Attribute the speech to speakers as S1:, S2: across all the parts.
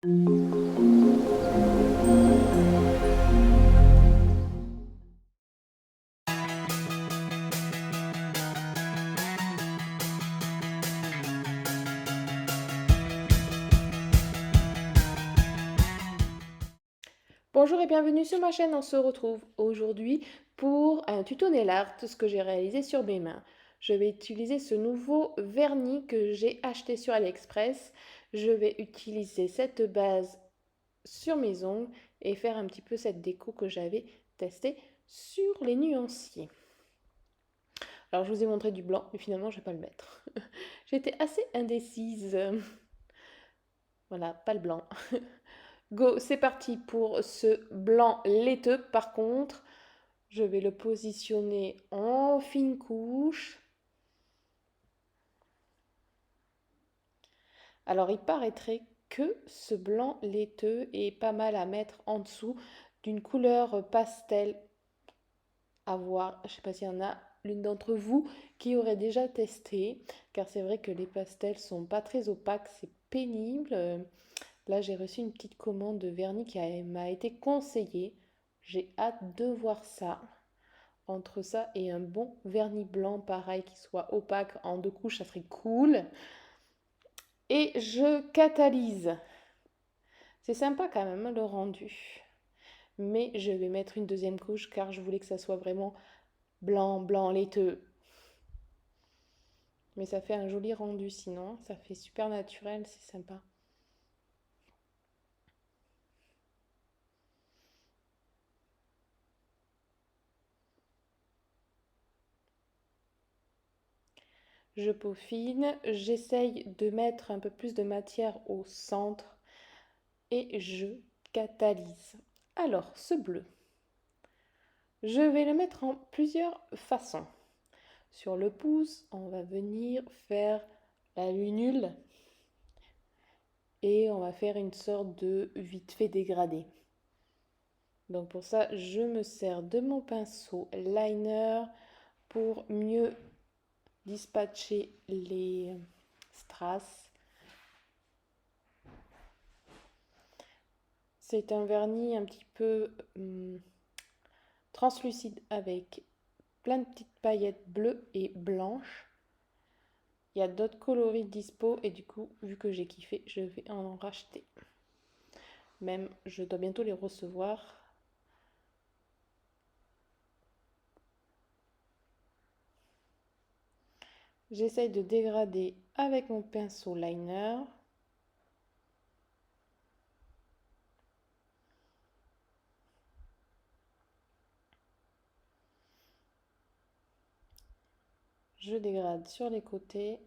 S1: Bonjour et bienvenue sur ma chaîne, on se retrouve aujourd'hui pour un tuto nail art, ce que j'ai réalisé sur mes mains. Je vais utiliser ce nouveau vernis que j'ai acheté sur AliExpress. Je vais utiliser cette base sur mes ongles et faire un petit peu cette déco que j'avais testée sur les nuanciers. Alors je vous ai montré du blanc, mais finalement je ne vais pas le mettre. J'étais assez indécise. Voilà, pas le blanc. Go, c'est parti pour ce blanc laiteux. Par contre, je vais le positionner en fine couche. Alors, il paraîtrait que ce blanc laiteux est pas mal à mettre en dessous d'une couleur pastel. À voir, je ne sais pas s'il y en a l'une d'entre vous qui aurait déjà testé, car c'est vrai que les pastels sont pas très opaques, c'est pénible. Là, j'ai reçu une petite commande de vernis qui m'a été conseillée. J'ai hâte de voir ça. Entre ça et un bon vernis blanc, pareil, qui soit opaque en 2 couches, ça serait cool. Et je catalyse. C'est sympa quand même, le rendu. Mais je vais mettre une deuxième couche car je voulais que ça soit vraiment blanc, blanc, laiteux. Mais ça fait un joli rendu sinon. Ça fait super naturel, c'est sympa. Je peaufine, j'essaye de mettre un peu plus de matière au centre et je catalyse. Alors, ce bleu, je vais le mettre en plusieurs façons. Sur le pouce, on va venir faire la lunule et on va faire une sorte de vite fait dégradé. Donc pour ça, je me sers de mon pinceau liner pour mieux dispatcher les strass. C'est un vernis un petit peu translucide avec plein de petites paillettes bleues et blanches. Il y a d'autres coloris dispo et du coup, vu que j'ai kiffé, je vais en racheter. Même, je dois bientôt les recevoir. J'essaye de dégrader avec mon pinceau liner. Je dégrade sur les côtés.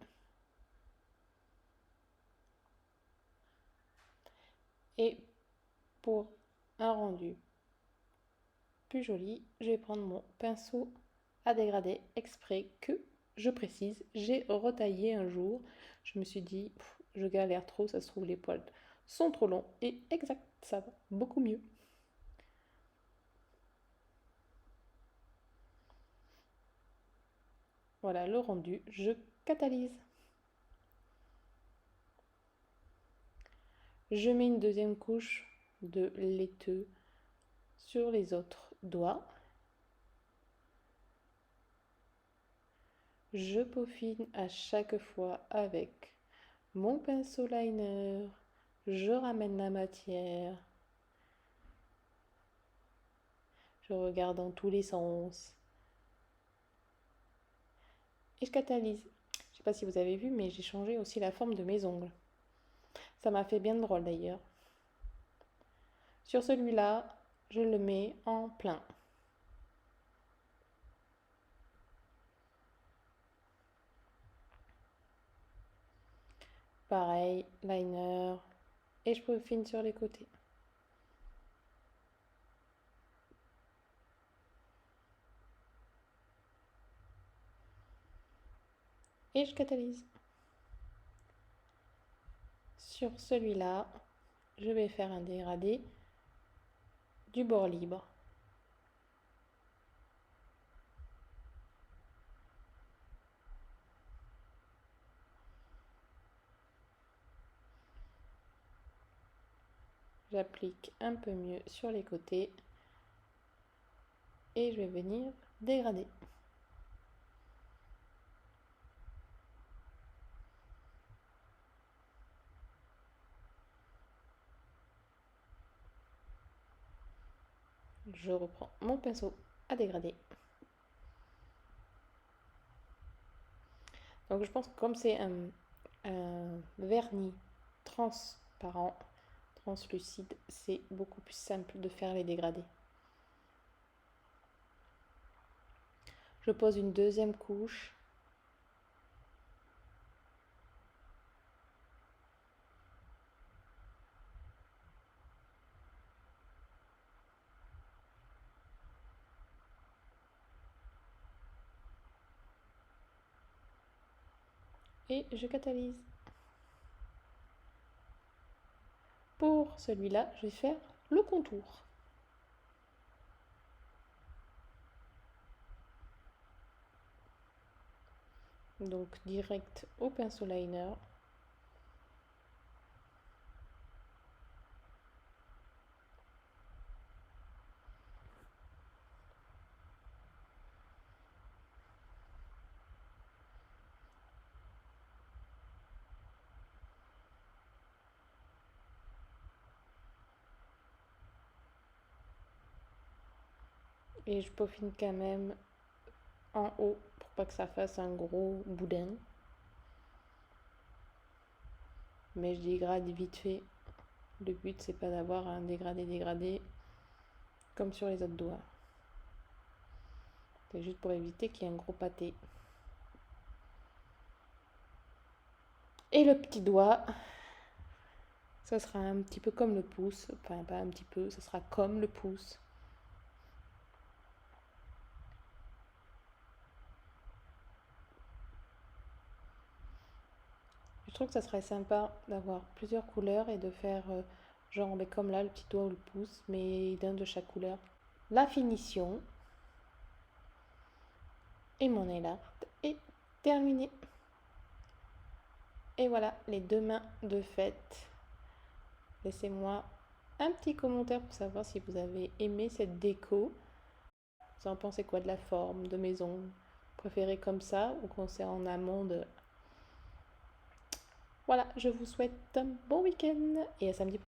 S1: Et pour un rendu plus joli, je vais prendre mon pinceau à dégrader exprès que, je précise, j'ai retaillé un jour. Je me suis dit, je galère trop, ça se trouve les poils sont trop longs. Et exact, ça va beaucoup mieux. Voilà le rendu, je catalyse. Je mets une deuxième couche de laiteux sur les autres doigts. Je peaufine à chaque fois avec mon pinceau liner. Je ramène la matière. Je regarde dans tous les sens. Et je catalyse. Je ne sais pas si vous avez vu, mais j'ai changé aussi la forme de mes ongles. Ça m'a fait bien drôle d'ailleurs. Sur celui-là, je le mets en plein. Pareil, liner. Et je peaufine sur les côtés. Et je catalyse. Sur celui-là, je vais faire un dégradé du bord libre. J'applique un peu mieux sur les côtés et je vais venir dégrader. Je reprends mon pinceau à dégrader. Donc je pense que comme c'est un vernis transparent, translucide, c'est beaucoup plus simple de faire les dégradés. Je pose une deuxième couche. Et je catalyse. Pour celui-là, je vais faire le contour. Donc direct au pinceau liner. Et je peaufine quand même en haut pour pas que ça fasse un gros boudin. Mais je dégrade vite fait. Le but c'est pas d'avoir un dégradé comme sur les autres doigts. C'est juste pour éviter qu'il y ait un gros pâté. Et le petit doigt, ça sera un petit peu comme le pouce. Enfin pas un petit peu, ça sera comme le pouce. Je trouve que ça serait sympa d'avoir plusieurs couleurs et de faire genre comme là le petit doigt ou le pouce, mais d'un de chaque couleur. La finition et mon nail art est terminé. Et voilà, les deux mains de fête. Laissez-moi un petit commentaire pour savoir si vous avez aimé cette déco. Vous en pensez quoi de la forme, de maison? Préférez comme ça ou quand c'est en amande? Voilà, je vous souhaite un bon week-end et à samedi prochain.